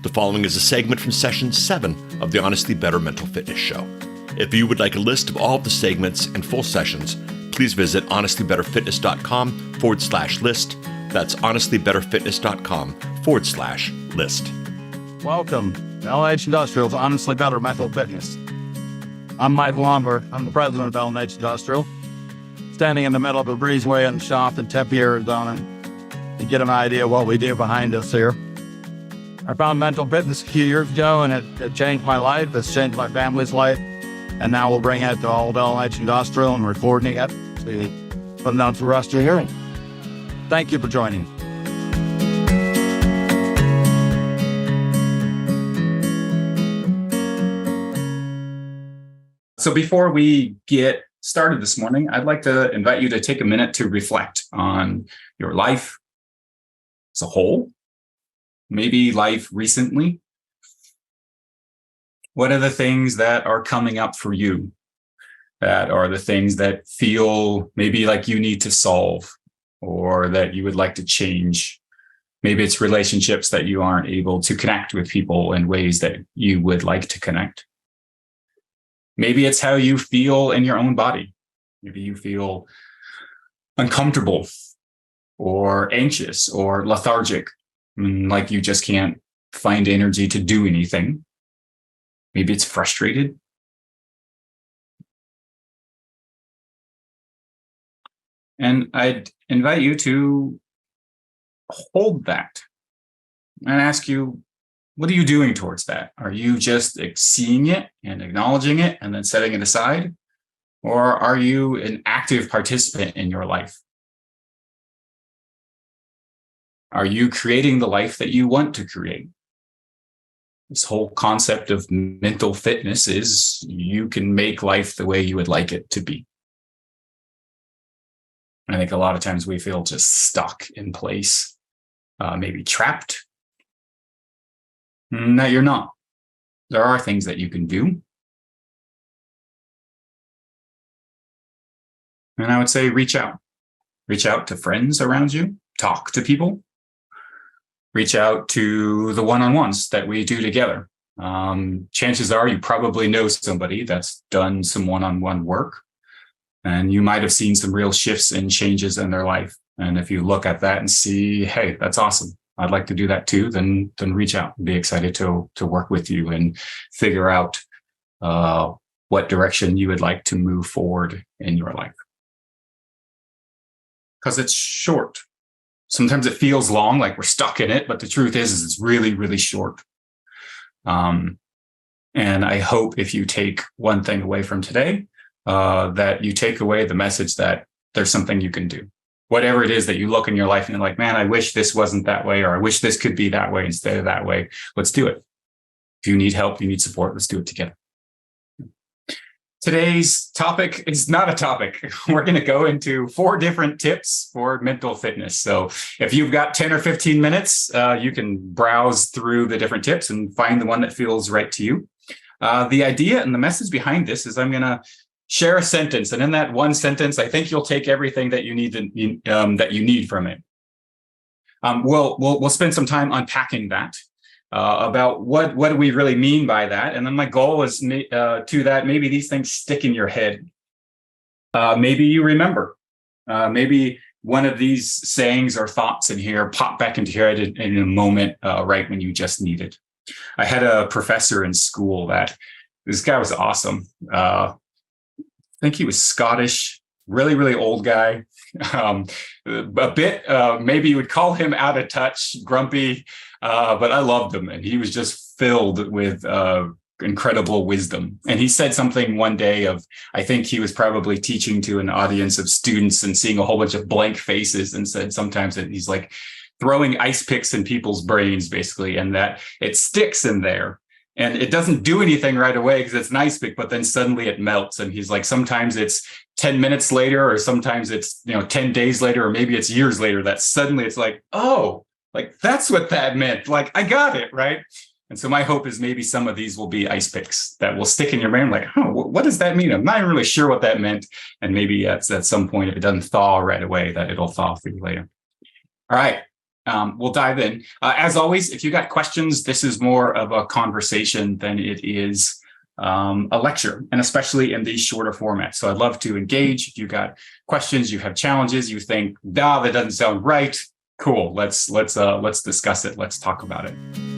The following is a segment from Session 7 of the Honestly Better Mental Fitness Show. If you would like a list of all of the segments and full sessions, please visit honestlybetterfitness.com/list. That's honestlybetterfitness.com/list. Welcome to LH Industrial's Honestly Better Mental Fitness. I'm Mike Lomber. I'm the president of LH Industrial, standing in the middle of a breezeway in the shop in Tempe, Arizona, to get an idea of what we do behind us here. I found mental fitness a few years ago, and it changed my life. It's changed my family's life. And now we'll bring it to all of LH Industrial and recording it to put it out for us to hearing. Thank you for joining. So before we get started this morning, I'd like to invite you to take a minute to reflect on your life as a whole, maybe life recently. What are the things that are coming up for you? That are the things that feel maybe like you need to solve or that you would like to change. Maybe it's relationships that you aren't able to connect with people in ways that you would like to connect. Maybe it's how you feel in your own body. Maybe you feel uncomfortable or anxious or lethargic, like you just can't find energy to do anything. Maybe it's frustrated. And I'd invite you to hold that and ask you, what are you doing towards that? Are you just seeing it and acknowledging it and then setting it aside? Or are you an active participant in your life? Are you creating the life that you want to create? This whole concept of mental fitness is you can make life the way you would like it to be. I think a lot of times we feel just stuck in place, maybe trapped. No, you're not. There are things that you can do. And I would say reach out. Reach out to friends around you. Talk to people. Reach out to the one-on-ones that we do together. Chances are you probably know somebody that's done some one-on-one work, and you might have seen some real shifts and changes in their life. And if you look at that and see, hey, that's awesome, I'd like to do that too, then reach out and be excited to work with you and figure out what direction you would like to move forward in your life. Because it's short. Sometimes it feels long, like we're stuck in it, but the truth is it's really, really short. And I hope if you take one thing away from today, that you take away the message that there's something you can do. Whatever it is that you look in your life and you're like, man, I wish this wasn't that way, or I wish this could be that way instead of that way. Let's do it. If you need help, you need support, let's do it together. Today's topic is not a topic. We're going to go into 4 different tips for mental fitness. So if you've got 10 or 15 minutes, you can browse through the different tips and find the one that feels right to you. The idea and the message behind this is I'm going to share a sentence, and in that one sentence, I think you'll take everything that you need from it. We'll spend some time unpacking that. About what do we really mean by that? And then my goal is to that, maybe these things stick in your head. Maybe you remember. Maybe one of these sayings or thoughts in here pop back into your head in a moment right when you just need it. I had a professor in school this guy was awesome. I think he was Scottish, really, really old guy. A bit, maybe you would call him out of touch, grumpy, but I loved him. And he was just filled with incredible wisdom. And he said something one day I think he was probably teaching to an audience of students and seeing a whole bunch of blank faces, and said sometimes that he's like throwing ice picks in people's brains, basically, and that it sticks in there. And it doesn't do anything right away because it's an ice pick, but then suddenly it melts. And he's like, sometimes it's 10 minutes later, or sometimes it's 10 days later, or maybe it's years later, that suddenly it's like, oh, like that's what that meant. Like, I got it, right? And so my hope is maybe some of these will be ice picks that will stick in your brain. Like, oh, what does that mean? I'm not really sure what that meant. And maybe at some point, if it doesn't thaw right away, that it'll thaw for you later. All right. we'll dive in. As always, if you got questions, this is more of a conversation than it is a lecture, and especially in these shorter formats. So I'd love to engage. If you got questions, you have challenges, you think, that doesn't sound right. Cool. Let's discuss it. Let's talk about it.